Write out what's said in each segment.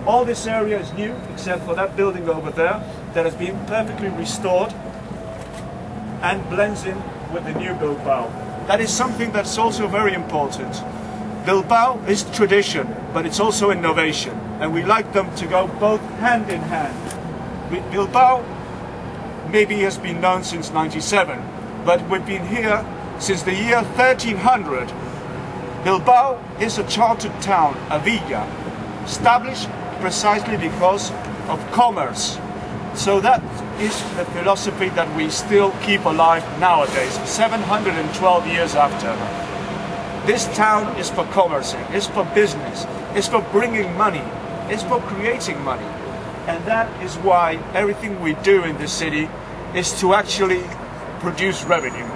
All this area is new, except for that building over there that has been perfectly restored and blends in with the new Bilbao. That is something that's also very important. Bilbao is tradition, but it's also innovation, and we like them to go both hand in hand. Bilbao maybe has been known since 97, but we've been here since the year 1300. Bilbao is a chartered town, a villa, established precisely because of commerce. So that is the philosophy that we still keep alive nowadays, 712 years after. This town is for commercing, it's for business, it's for bringing money, it's for creating money. And that is why everything we do in this city is to actually produce revenue.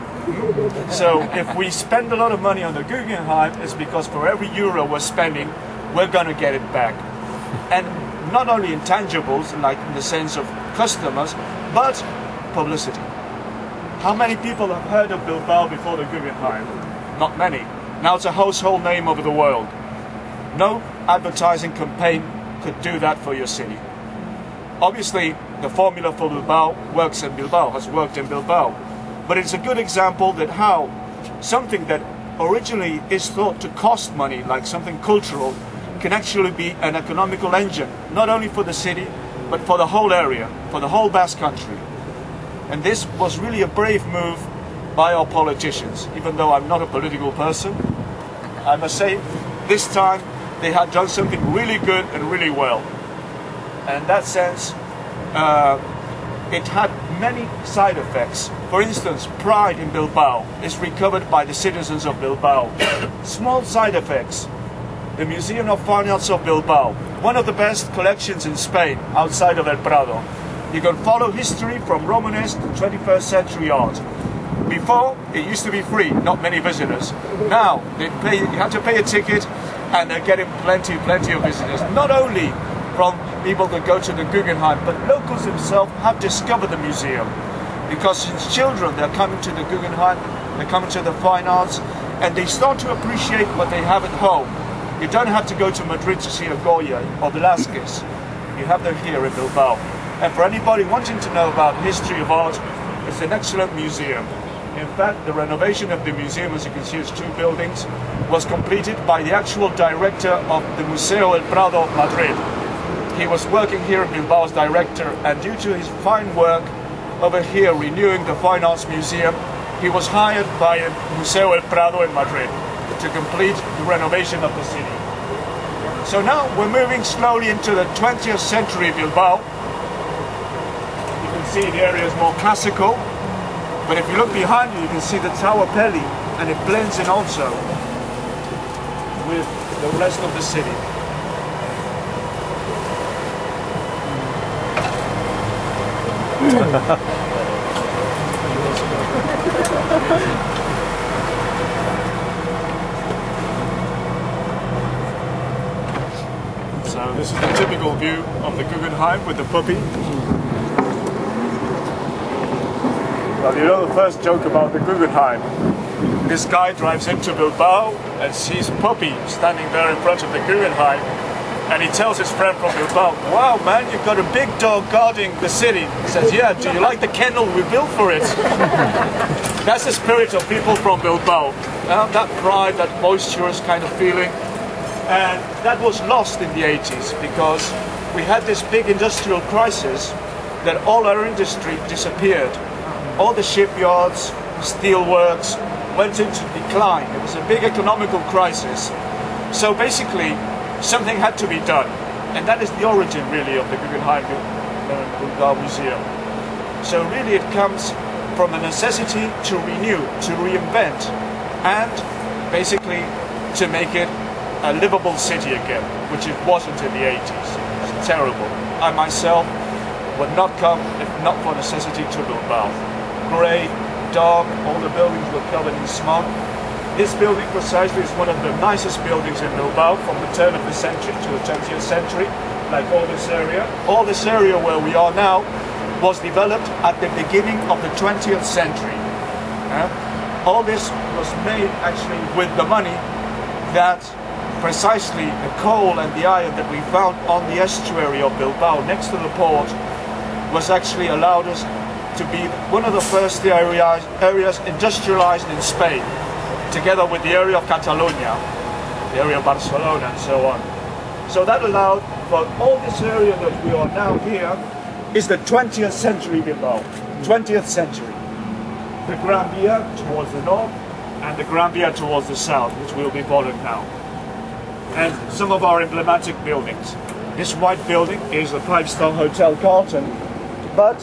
So if we spend a lot of money on the Guggenheim, it's because for every euro we're spending, we're going to get it back. And not only intangibles, like in the sense of customers, but publicity. How many people have heard of Bilbao before the Guggenheim? Not many. Now it's a household name over the world. No advertising campaign could do that for your city. Obviously, the formula for Bilbao works in Bilbao, has worked in Bilbao. But it's a good example that how something that originally is thought to cost money, like something cultural, can actually be an economical engine, not only for the city, but for the whole area, for the whole Basque Country. And this was really a brave move by our politicians. Even though I'm not a political person, I must say, this time they had done something really good and really well. And in that sense, it had many side effects. For instance, pride in Bilbao is recovered by the citizens of Bilbao. Small side effects. The Museum of Fine Arts of Bilbao, one of the best collections in Spain, outside of El Prado. You can follow history from Romanesque to 21st century art. Before, it used to be free, not many visitors. Now, you have to pay a ticket, and they're getting plenty of visitors. Not only from people that go to the Guggenheim, but locals themselves have discovered the museum. Because since children, they're coming to the Guggenheim, they're coming to the fine arts, and they start to appreciate what they have at home. You don't have to go to Madrid to see a Goya or Velázquez. You have them here in Bilbao. And for anybody wanting to know about history of art, it's an excellent museum. In fact, the renovation of the museum, as you can see, it's two buildings, was completed by the actual director of the Museo El Prado of Madrid. He was working here in Bilbao as director, and due to his fine work over here renewing the Fine Arts Museum, he was hired by Museo El Prado in Madrid to complete the renovation of the city. So now we're moving slowly into the 20th century Bilbao. You can see the area is more classical, but if you look behind you, you can see the Tower Pelli, and it blends in also with the rest of the city. So this is the typical view of the Guggenheim with the puppy. Well, you know the first joke about the Guggenheim. This guy drives into Bilbao and sees a puppy standing there in front of the Guggenheim, and he tells his friend from Bilbao, "Wow man, you've got a big dog guarding the city." He says, "Yeah, do you like the kennel we built for it?" That's the spirit of people from Bilbao. That pride, that boisterous kind of feeling. And that was lost in the 80s because we had this big industrial crisis that all our industry disappeared. All the shipyards, steelworks went into decline. It was a big economical crisis. So basically, something had to be done. And that is the origin, really, of the Guggenheim Bilbao Museum. So really it comes from a necessity to renew, to reinvent, and basically to make it a livable city again, which it wasn't in the 80s. It's terrible. I myself would not come if not for necessity to Bilbao. Grey, dark, all the buildings were covered in smog. This building precisely is one of the nicest buildings in Bilbao from the turn of the century to the 20th century, like all this area. All this area where we are now was developed at the beginning of the 20th century. All this was made actually with the money that precisely the coal and the iron that we found on the estuary of Bilbao next to the port was actually allowed us to be one of the first areas industrialized in Spain, together with the area of Catalonia, the area of Barcelona and so on. So that allowed for all this area that we are now here is the 20th century Bilbao, 20th century. The Gran Via towards the north and the Gran Via towards the south, which will be followed now. And some of our emblematic buildings. This white building is the 5-star Hotel Carlton, but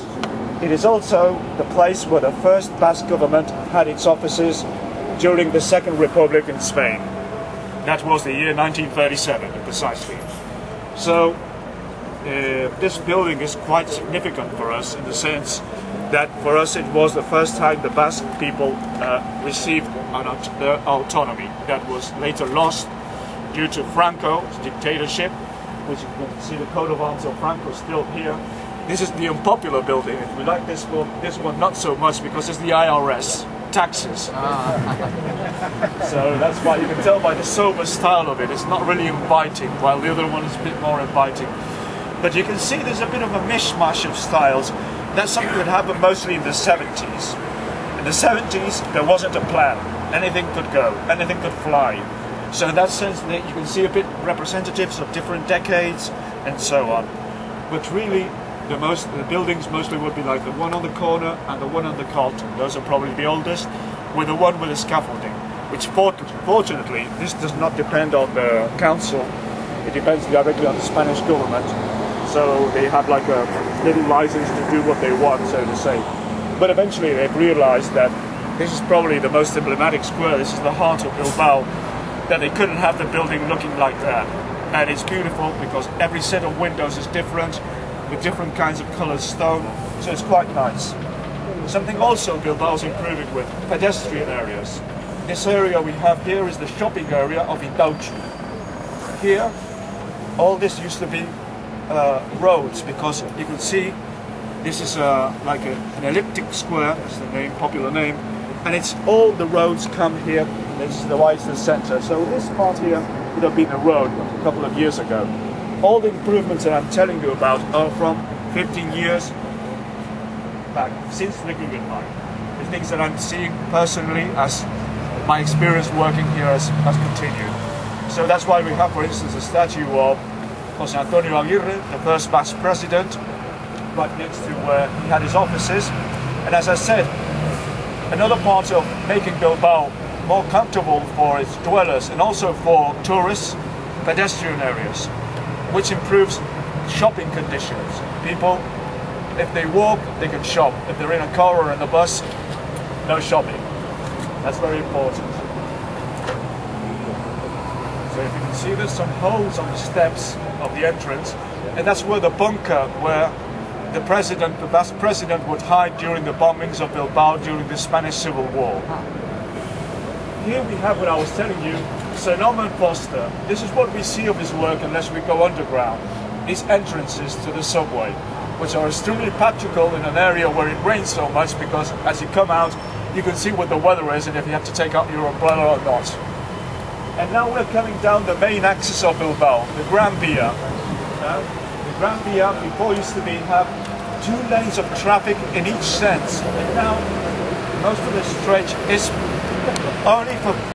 it is also the place where the first Basque government had its offices during the Second Republic in Spain. That was the year 1937, precisely. So this building is quite significant for us in the sense that for us it was the first time the Basque people received their autonomy that was later lost due to Franco's dictatorship, which you can see the coat of arms of Franco still here. This is the unpopular building. If we like this one not so much because it's the IRS, taxes. So that's why you can tell by the sober style of it, it's not really inviting, while the other one is a bit more inviting. But you can see there's a bit of a mishmash of styles. That's something that happened mostly in the 70s. In the 70s, there wasn't a plan. Anything could go, anything could fly. So in that sense, that you can see a bit representatives of different decades and so on. But really, the buildings mostly would be like the one on the corner and the one on the Carlton. Those are probably the oldest, with the one with the scaffolding, which fortunately, this does not depend on the council. It depends directly on the Spanish government. So they have like a little license to do what they want, so to say. But eventually they've realized that this is probably the most emblematic square. This is the heart of Bilbao, that they couldn't have the building looking like that. And it's beautiful because every set of windows is different, with different kinds of colored stone, so it's quite nice. Something also Bilbao's improving with, pedestrian areas. This area we have here is the shopping area of Indauchu. Here, all this used to be roads, because you can see this is like an elliptic square, that's the name, popular name, and it's all the roads come here. This is the why it's the center. So this part here would have been a road a couple of years ago. All the improvements that I'm telling you about are from 15 years back, since the Guggenheim. The things that I'm seeing personally as my experience working here has continued. So that's why we have, for instance, a statue of José Antonio Aguirre, the first Basque president, right next to where he had his offices. And as I said, another part of making Bilbao more comfortable for its dwellers and also for tourists, pedestrian areas, which improves shopping conditions. People, if they walk, they can shop. If they're in a car or in a bus, no shopping. That's very important. So if you can see, there's some holes on the steps of the entrance, and that's where the bunker where the Basque president would hide during the bombings of Bilbao during the Spanish Civil War. Here we have what I was telling you, Sir Norman Foster. This is what we see of his work unless we go underground. These entrances to the subway, which are extremely practical in an area where it rains so much, because as you come out, you can see what the weather is and if you have to take out your umbrella or not. And now we're coming down the main axis of Bilbao, the Gran Via. The Gran Via before used to have 2 lanes of traffic in each sense, and now most of the stretch is only for